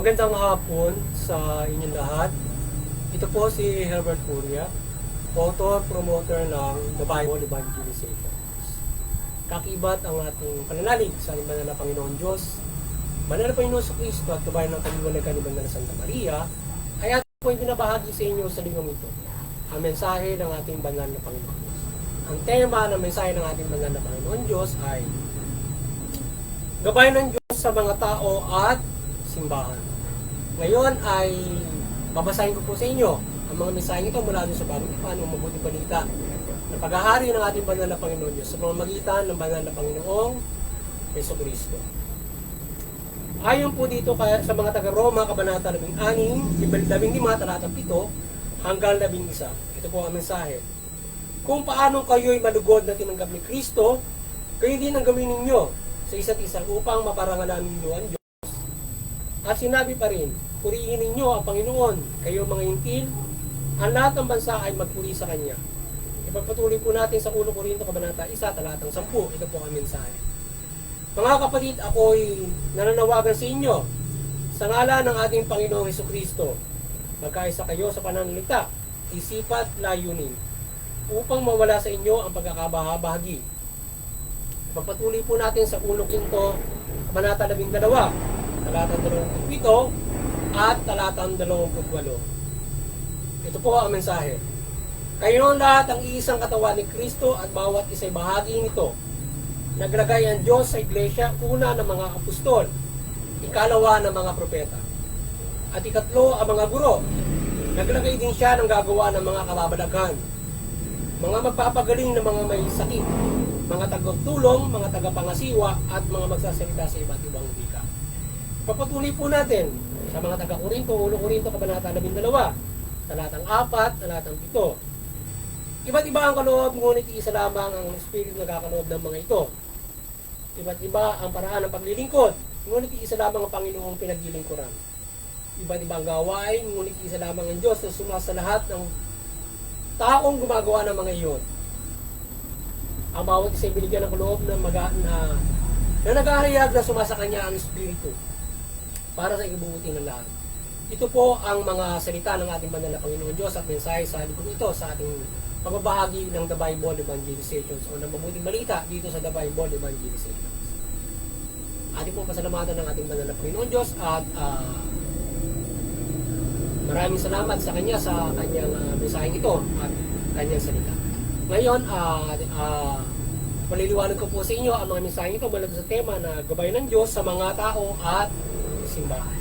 Magandang hapon sa inyong lahat. Ito po si Herbert Curia, author, promoter ng The Bible Evangelization. Kakibat ang ating pananalig sa banal na Panginoon Diyos, banal na Panginoon sa Kristo at kabayan ng kaliwanagan ni Banal na Santa Maria, ay ating po binabahagi sa inyo sa linggong ito, ang mensahe ng ating banal na Panginoon Diyos. Ang tema ng mensahe ng ating banal na Panginoon Diyos ay gabayan ng Diyos sa mga tao at simbahan. Ngayon ay babasahin ko po sa inyo ang mga mensahe ito mula doon sa bagong tipan ng mabuting balita na paghahari ng ating banal na Panginoon Diyos sa pamamagitan ng banal na Panginoong Jesucristo. Ayon po dito sa mga taga-Roma, Kabanata 16, 15, talatang 7 hanggang 11. Ito po ang mensahe. Kung paano kayo'y malugod na tinanggap ni Kristo, kayo din ang gawin ninyo sa isa't isa upang maparangalan ninyo ang Diyos. At sinabi pa rin, purihin ninyo ang Panginoon, kayo mga hintil, ang lahat ng bansa ay magpuri sa Kanya. Ipagpatuloy po natin sa 1 Corinto Kabanata 1, talatang 10. Ito po ang mensahe. Mga kapatid, ako'y nananawagan sa inyo sa ngalan ng ating Panginoong Hesukristo. Magkaisa kayo sa pananalita, isipat, layunin, upang mawala sa inyo ang pagkakabahabahagi. Ipagpatuloy po natin sa 1 Corinto Kabanata 12, talatang 27 at talatang 28. Ito po ang mensahe. Kayong lahat ang iisang katawan ni Kristo at bawat isa'y bahagi nito. Naglagay ang Diyos sa iglesia, una ng mga apostol, ikalawa ng mga propeta, at ikatlo ang mga guro. Naglagay din siya ng gagawa ng mga kababalaghan, mga magpapagaling ng mga may sakit, mga tagapagtulong, mga tagapangasiwa, at mga magsasalita sa iba't ibang wika. Papatuloy po natin sa mga taga-Korinto, 1 Corinto Kabanata 12, talatang 4, talatang 7. Iba't iba ang kaloob, ngunit isa lamang ang Espiritu nagkakaloob ng mga ito. Iba't iba ang paraan ng paglilingkod, ngunit isa lamang ang Panginoong pinaglilingkuran. Iba't iba ang gawain, ngunit isa lamang ang Diyos na sumasa lahat ng taong gumagawa ng mga iyon. Ang bawat isa binigyan ng kaloob na naghahayag na sumasa Kanya ang Espiritu para sa ikabubuti ng lahat. Ito po ang mga salita ng ating banal na Panginoon Diyos at mensahe sa likod ito sa ating pagbabahagi ng The Bible Evangelization o ng mabuting balita dito sa The Bible Evangelization. Ating po pasalamatan ng ating banal na Panginoon Diyos at maraming salamat sa Kanya sa Kanyang mensaheng ito at Kanyang salita. Ngayon, paliliwanag ko po sa inyo ang mga mensaheng ito mula sa tema na gabayan ng Diyos sa mga tao at simbahan.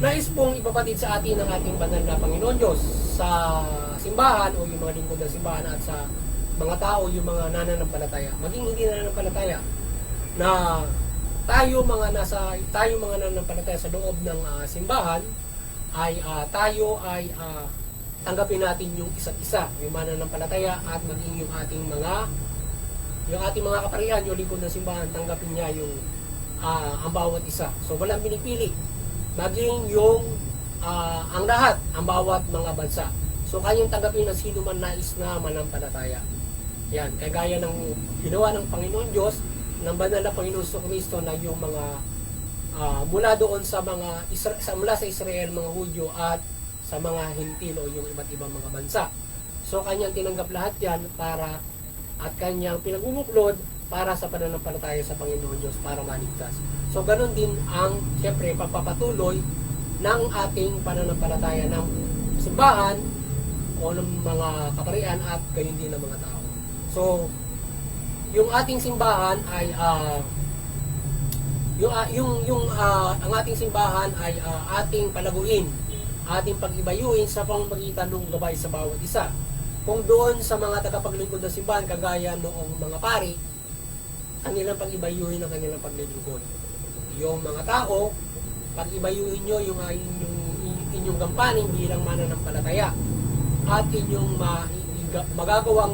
Nais pong ipapatid sa atin ng ating banal na Panginoon Diyos sa simbahan o yung mga lingkod ng simbahan at sa mga tao, yung mga nananampalataya, maging hindi nananampalataya, na tayo mga nananampalataya sa loob ng simbahan ay tayo ay tanggapin natin yung isa't isa, yung mananampalataya at maging yung ating mga kaparian, yung lingkod ng simbahan, tanggapin niya yung ang bawat isa. So walang pinipili, maging yung ang lahat, ang bawat mga bansa. So kanyang tanggapin ang sino man nais na manampalataya. Yan, kagaya ng ginawa ng Panginoon Diyos, ng banal na Panginoon Jesucristo na yung mga mula doon sa mga mula sa Israel, mga Hudyo at sa mga Hintil o yung iba't ibang mga bansa. So kanyang tinanggap lahat yan at kanyang pinagmumuklod para sa pananampalataya sa Panginoon Diyos para maligtas. So ganoon din ang siyempre pagpapatuloy ng ating pananampalataya ng simbahan o ng mga kaparian at gayon din ng mga tao. So yung ating simbahan ay ang ating simbahan ay ating palaguin, ating pag-ibayuin sa pamamagitan ng gabay sa bawat isa. Kung doon sa mga tagapaglingkod ng simbahan kagaya noong mga pari, kanilang pag-ibayuhin ang kanilang paglilingkod. Yung mga tao, pag-ibayuhin nyo yung inyong gampanin bilang mananampalataya at inyong magagawa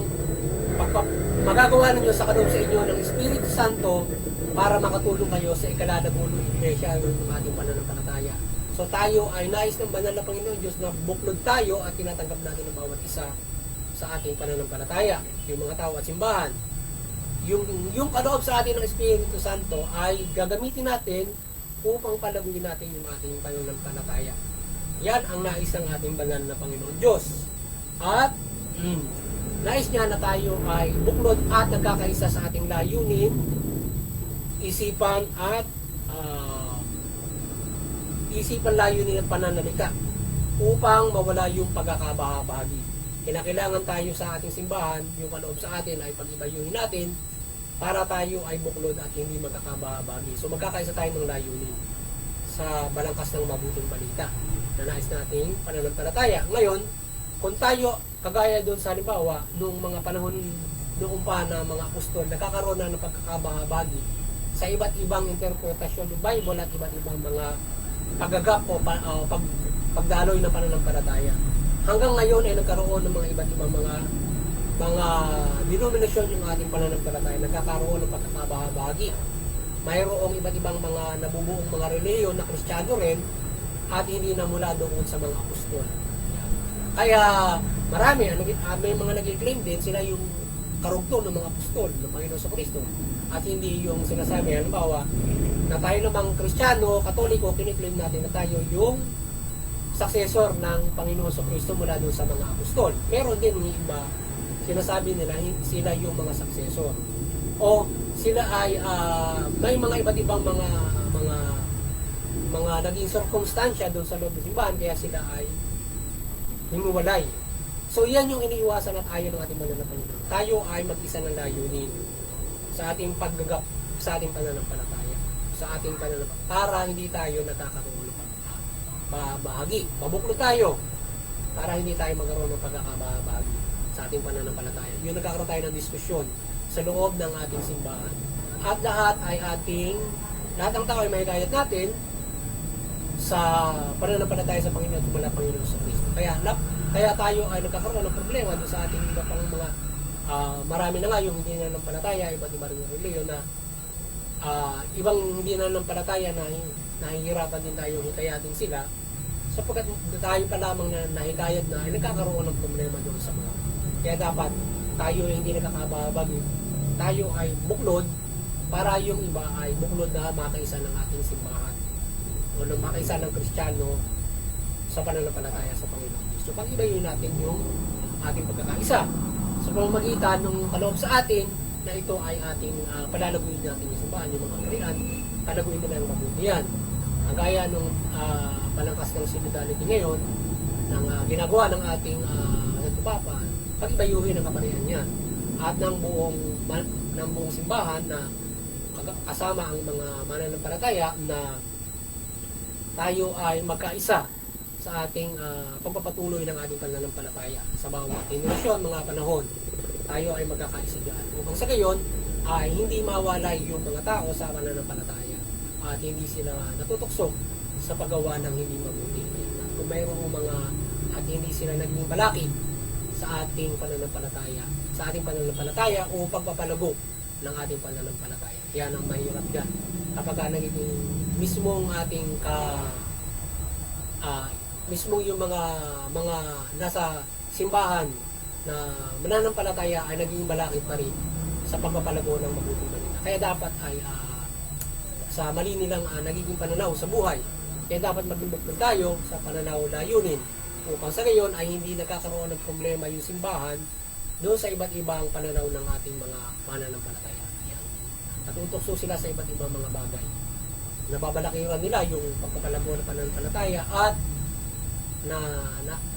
ninyo sa kaloob sa inyo ng Espiritu Santo para makatulong kayo sa ikalalabulong iglesia ng ating pananampalataya. So tayo ay nais ng banal na Panginoon Diyos na buklod tayo at tinatanggap natin ng bawat isa sa ating pananampalataya, yung mga tao at simbahan. Yung kaloob sa atin ng Espiritu Santo ay gagamitin natin upang palaguin natin yung ating pananampalataya. Yan ang nais ng ating banal na Panginoon Diyos. At nais niya na tayo ay buklod at nagkakaisa sa ating layunin, isipan at layunin at pananalita upang mawala yung pagkakabahabagi. Kinakailangan tayo sa ating simbahan, yung kaloob sa atin ay pag-ibayuhin natin para tayo ay buklod at hindi magkakabahabagi. So magkakaisa tayo ng layunin sa balangkas ng mabuting balita na nais nating pananampalataya. Ngayon, kung tayo, kagaya doon sa halimbawa, noong mga panahon noong pa na mga apostol, nagkakaroon na ng pagkakabahabagi sa iba't ibang interpretasyon ng Bible at iba't ibang mga pagagap o pagdaloy ng pananampalataya. Hanggang ngayon ay nagkaroon ng mga iba't ibang mga denominasyon yung ating pananampalataya, nagkakaroon ng pagkakabahabagi. Mayroong iba't ibang mga nabubuong mga reliyon na Kristiyano rin at hindi na mula doon sa mga apostol. Kaya marami, may mga nag-claim din sila yung karugtong ng mga apostol ng Panginoon sa Kristo at hindi yung sinasabi, halimbawa, na tayo namang Kristiyano, Katoliko, kiniklaim natin na tayo yung successor ng Panginoon sa Kristo mula doon sa mga apostol. Meron din yung iba, sinasabi nila sila yung mga successor. O sila ay may mga iba't ibang mga naging circumstansya doon sa loob ng simbahan kaya sila ay hinuwalay. So yan yung iniiwasan at ayaw ng ating banal na Panginoon. Tayo ay mag-isa ng layunin sa ating paggagap, sa ating pananampalataya, sa ating pananampalataya, para hindi tayo nagkakaroon ng bahagi. Mabuklo tayo para hindi tayo magkaroon ng pagkakabahagi sa ating pananampalataya. Yung nagkakaroon tayo ng diskusyon sa loob ng ating simbahan. At lahat ng tao ay mahikayat natin sa pananampalataya sa Panginoon at mula Panginoon sa Kristo. Kaya tayo ay nagkakaroon ng problema doon sa ating iba pang mga marami na nga yung hindi na ng palataya, iba't iba rin yung reliyon na ibang hindi na ng palataya na nahihirapan din tayo hikayatin sila sapagkat tayo pa lamang na nahikayat na ay nagkakaroon ng problema doon sa mga. Kaya dapat tayo hindi nakakababagi, tayo ay buklod para yung iba ay buklod na makaisa ng ating simbahan o ng makaisa ng Kristiyano sa pananampalataya sa Panginoon. So pag-ibayin natin yung ating pagkakaisa sa pamamagitan ng kaloob sa atin na ito ay ating palalaguin natin yung simbahan, yung mga Korean, palaguin nila yung mabuti yan. Ang gaya ng palangkas ng solidarity ngayon, ng ginagawa ng ating Papa, pag-ibayuhin ang kaparihan niya at ng buong simbahan na kasama ang mga mananampalataya na tayo ay magkaisa sa ating pagpapatuloy ng ating pananampalataya sa bawat generasyon, mga panahon. Tayo ay magkakaisa dyan. Upang sa gayon ay hindi mawalay yung mga tao sa pananampalataya at hindi sila natutukso sa paggawa ng hindi mabuti. Kung mayroong mga at hindi sila naging balakid sa ating pananampalataya o pagpapalago ng ating pananampalataya. Yan ang mahirap dyan. Kapag nagiging mismong ating mismo yung mga nasa simbahan na mananampalataya ay naging balakid pa rin sa pagpapalago ng mabuting balita. Kaya dapat ay sa mali nilang nagiging pananaw sa buhay. Kaya dapat mag-imbok tayo sa pananaw layunin upang sa gayon ay hindi nagkakaroon ng problema yung simbahan doon sa iba't ibang pananaw ng ating mga mananampalataya. At utukso sila sa iba't ibang mga bagay. Nababalakiran nila yung pagpapalago ng pananampalataya at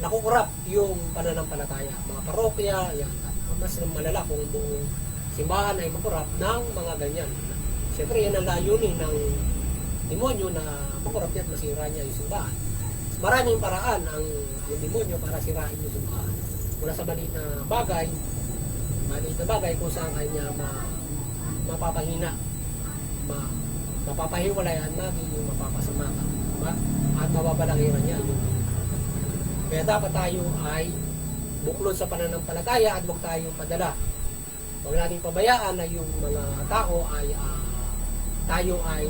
nakukurap yung pananampalataya. Mga parokya, yan. Mas malala kung buong simbahan ay makurap ng mga ganyan. Siyempre, yan ang layunin ng demonyo na makurap niya at masira niya yung simbahan. Maraming paraan ang demonyo para sirain yung simbahan. Mula sa maliit na bagay kung saan kanya mapapahina, mapapahiwalayan natin yung mapapasama ka. Diba? At mapapalakiran niya yung. Kaya dapat tayo ay buklod sa pananampalataya at huwag tayong padala. Huwag natin pabayaan na yung mga tao ay tayo ay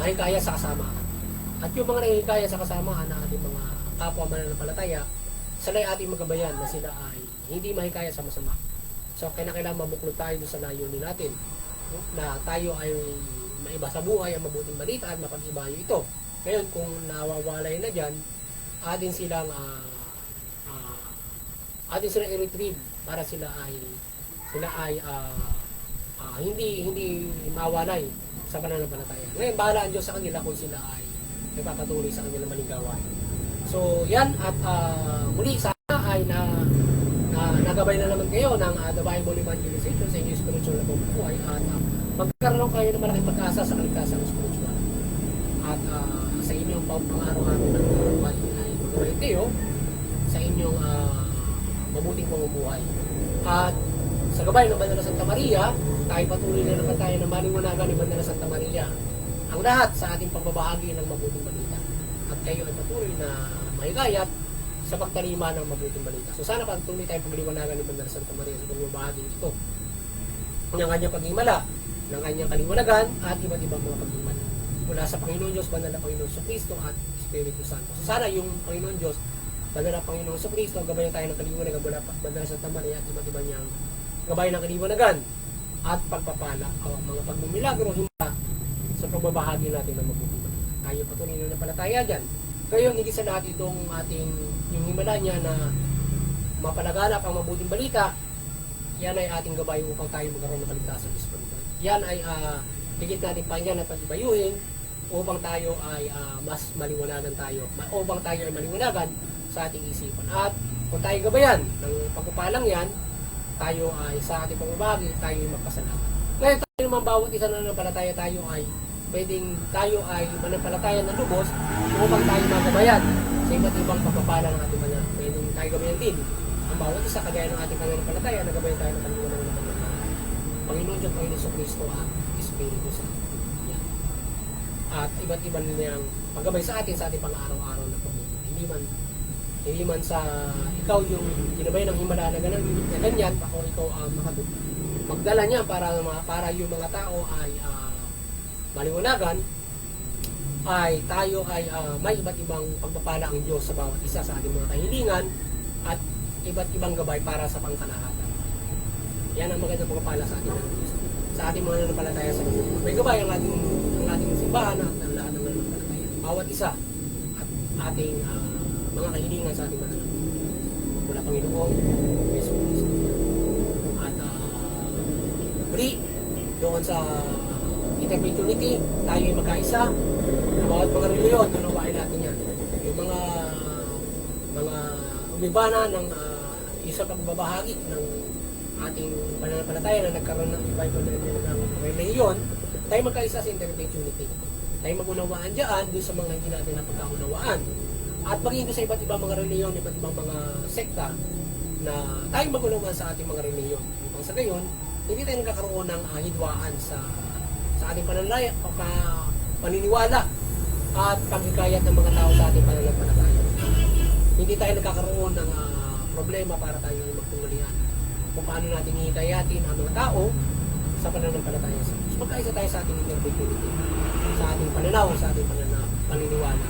mahikaya sa kasamaan. At yung mga nahihikaya sa kasamaan na ating mga kapwa mananampalataya, sila ay ating magabayan na sila ay hindi mahikaya sa masama. So kailangan mabuklod tayo sa layunin natin na tayo ay maiba sa buhay ang mabuting balita at mapag-ibayo ito. Ngayon, kung nawawalay na dyan, atin silang i-retrieve para sila ay hindi mawalay sa pananampalataya. Ngayon, bahala ang Diyos sa kanila kung sila ay nagpapatuloy sa kanilang maling gawain. So, yan at muli sana ay nagabay na naman kayo ng The Bible Evangelization sa inyong spiritual na pamumuhay at magkaroon kayo ng malaking pag-asa sa kaligtasan ng spiritual. At sa inyong pang-araw-araw ng buhay ay magawin kayo sa inyong mabuting pamumuhay. At sa gabay ng Banal na Santa Maria, tayo patuloy na naman tayo na maliwanagan ni Banal na Santa Maria ang lahat sa ating pagbabahagi ng mabuting balita. At kayo ay patuloy na mahigayat sa pagtalima ng mabuting balita. So sana patuloy tayong pagliwanagan ni Banal na Santa Maria sa pagbabahagi ito ng kanyang paghimala, ng kanyang kaliwanagan at iba't ibang mga paghimala mula sa Panginoon Diyos, Banal na Panginoon sa Kristo at Espiritu Santo. So sana yung Panginoon Diyos, Banal na Panginoon sa Kristo, gabayan tayo ng kaliwanagan mula Banal na Santa Maria at iba't ibang niyang gabayan ng kaliwanagan at pagpapala o mga pagmumilagro himala sa pagbabahagi natin ng mabuting balita. Tayo patuloy na napalataya dyan. Ngayon, hindi sa lahat itong ating yung himala niya na mapalaganap ang mabuting balita, yan ay ating gabay upang tayo magkaroon ng kaligtasan sa espiritual. Yan ay higit natin pakinggan at pag-ibayuhin upang tayo ay mas maliwanagan tayo, upang tayo ay maliwanagan sa ating isipan. At kung tayo gabayan ng pagpapalang yan, tayo ay sa ating pagbabahagi, tayo ay magpasalamat. Ngayon tayo naman bawat isa na nanampalataya tayo ay tayo ay manampalataya ng lubos upang tayo magabayan sa iba't ibang pagpapala ng ating mga. Pwedeng tayo gabayan din ang bawat isa kagaya ng ating pananampalataya, nagabayan tayo ng kaliwanagan ng Panginoon Diyos, Panginoon Kristo at Espiritu Santo. Yan. At iba't ibang niyang paggabay sa ating pang-araw-araw na pamumuhay. Hindi man sa ikaw yung ginabay ng himala na ganyan, o ikaw ang magdala niya para yung mga tao ay maliwanagan, ay tayo ay may iba't ibang pagpapala ang Diyos sa bawat isa sa ating mga kahilingan at iba't ibang gabay para sa pangkalahatan. Yan ang magandang pagpapala sa ating mga Diyos. Sa ating mga nanampalataya sa Diyos. May gabay ang ating simbahan at ang lahat ng nanampalataya. Bawat isa at ating mga kahilingan sa ating mga mula Panginoon, Yesu Cristo. At muli, doon sa interfaith unity, tayo ay magkaisa. Bawat mga reliyon, nanuwain natin yan. Yung mga umibana ng isang pagbabahagi ng ating pananampalataya na nagkaroon ng iba-iba ng reliyon, tayo magkaisa sa interfaith unity. Tayo magunawaan dyan doon sa mga hindi natin na pagkaunawaan. At maging doon sa iba't ibang mga reliyon, iba't ibang mga sekta na tayo magunawaan sa ating mga reliyon. Ang sa gayon, hindi tayo nagkakaroon ng hidwaan sa ating paniniwala at paghikayat ng mga tao sa ating pananampalataya. Hindi tayo nagkakaroon ng problema para tayo magtungulian kung paano natin hihikayatin ang mga tao sa pananampalataya sa Diyos. Magkaisa tayo sa ating interfaith unity, sa ating pananaw, sa ating paniniwala.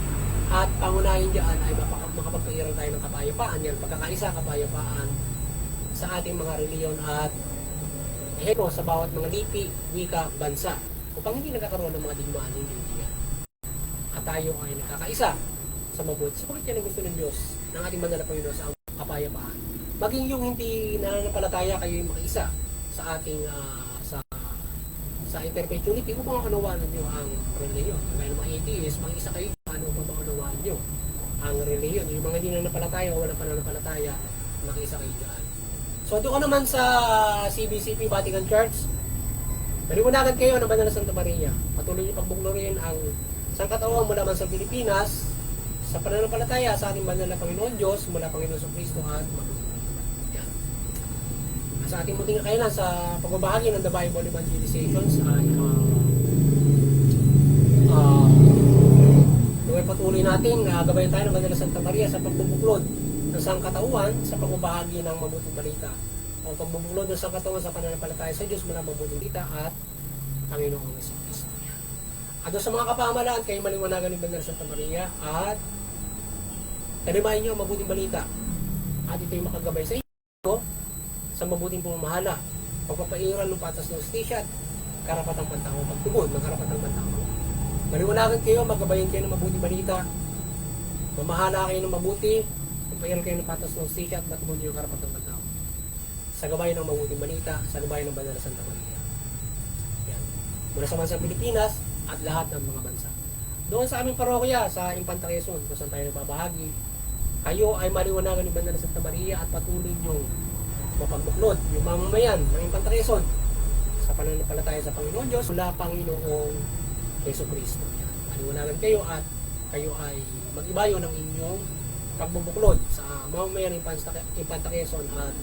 At pangunahin dyan ay makapagpairan tayo ng kapayapaan. Yan, pagkakaisa, kapayapaan sa ating mga reliyon at eheko sa bawat mga lipi, wika, bansa. Upang hindi nagkakaroon ng mga digmaan, hindi yan. At tayo ay nakakaisa sa mabuti. Sapagkat yan ang gusto ng Diyos, ng ating banal na Panginoon sa kapayapaan. Maging yung hindi nananampalataya kayo yung makaisa sa ating sa interfaith unity upang maunawaan nyo ang reliyon. Kaya mga atheist, mag-isa kayo paano maunawaan nyo ang reliyon. Yung mga hindi nananampalataya o walang pananampalataya, makaisa kayo dyan. So doon naman sa CBCP Vatican Church, maliwanagan kayo ng Banal na Santa Maria. Patuloy niyo pagbuklorin ang sangkatauhan mula man sa Pilipinas sa pananampalataya sa ating banal na Panginoon Diyos mula Panginoon sa Kristo at yan. Sa ating muting kailan sa pagbabahagi ng The Bible Evangelizations ay patuloy natin gabayan tayo ng Banal na Santa Maria sa pagbubuklod ng sangkatauhan sa pagbabahagi ng mabuting balita o pagbubuklod ng sangkatauhan sa pananampalataya sa Diyos mula mabuting balita at Panginoong Kristo. At sa mga kapamalaan kayo maliwanagan ng Banal na Santa Maria at tanimahin nyo ang mabuting balita at ito'y makagabay sa inyo sa mabuting pumamahala, pagpapairal ng patas ng justisya karapatang pantao, pagtugon ng karapatang pantao. Maliwanagan kayo, magabayan kayo ng mabuting balita, mamahala kayo ng mabuti, magpahiral kayo ng patas ng sika at matugon yung karapatang pantao. Sa gabayan ng mabuting balita, sa gabayan ng banal na Santa Maria. Yan. Mula sa bansang Pilipinas at lahat ng mga bansa. Doon sa aming parokya, sa Infanta Quezon, kung saan tayo nagbabahagi, kayo ay maliwanagan ni Banal na Santa Maria at patuloy niyong mapagbuklod yung mamamayan ng Infanta Quezon sa pananampalataya sa Panginoon Diyos mula Panginoong Yeso Cristo. Yan. Maliwanagan kayo at kayo ay mag-ibayo ng inyong pagbubuklod sa mamamayan ng Infanta Quezon at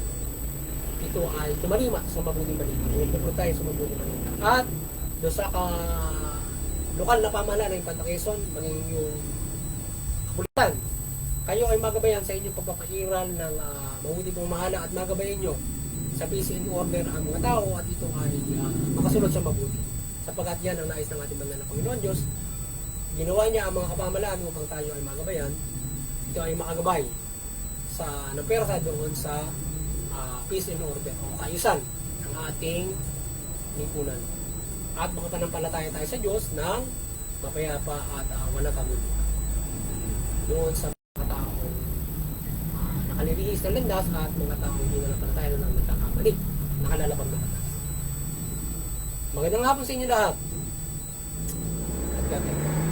ito ay tumalima sa mabuting balita. Bubuklod tayo sa mabuting balita. At doon sa lokal na pamahalaan ng Infanta Quezon, maging yung kapulisan, kayo ay magabayan sa inyong pagpapairal ng mabuting pamamahala at magabayan nyo sa peace and order ang mga tao at ito ay makasunod sa mabuti. Sapagkat yan ang nais ng ating banal na Panginoon Diyos. Ginawa niya ang mga kapamahalaan upang tayo ay magabayan. Ito ay makagabay sa napersa doon sa peace and order o kaayusan ng ating lipunan. At makapanampalataya tayo sa Diyos ng mapayapa at walang kaguluhan. Doon sa mga taong nakalilihis ng landas at mga taong hindi nanampalataya na nagkakamali, nakalalapag na batas. Magandang hapon sa inyo lahat. At God bless.